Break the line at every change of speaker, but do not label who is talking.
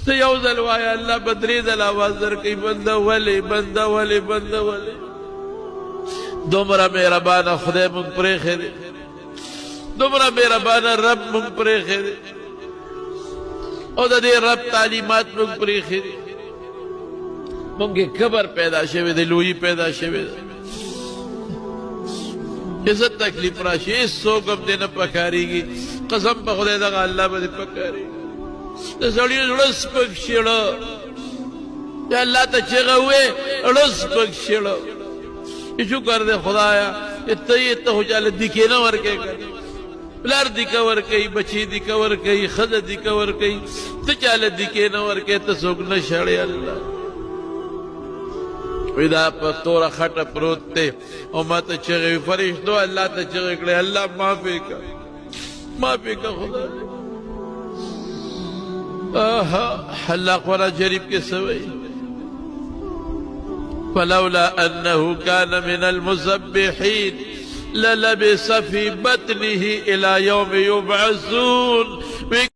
ته یو ځل وایه الله به درې ځله اواز درکوي بنده ولې بنده ولې بنده ولې. دومره مهربانه خدای مونږ پرېښی دی، دومره مهربانه رب مونږ پرېښی دی او د دې رب تعلیمات مونږ پرېښي دي. مونږ کې کبر پیدا شوی دی، لویي پیدا شوی دی. چې څه تکلیف راشي هېڅوک هم دې نه پکارېږي. قسم په خدای دغه الله به دې پکارېږي. د سړي زړه سپک شېړه چې الله ته چغه ووې زړه سپک شېړه چې شکر دی خدایه چې ته یې ته خو چاله دیکې نه ورکوې که نه. پلار دیکه ورکوي، بچی دیکه ورکوي، ښځه دیکه ورکوي، ته چاله دیکې نه ورکوې، ته څوک نه شړې. الله وی دا په توره خټه پروت دی او ما ته چغې وي. فرشتو الله ته چغې کړې الله معافې که معافې که خدای. الله قرآن شریف کې څه وایي؟ فلولا أنه كان من المسبحين للبث في بطنه إلى يوم يبعثون.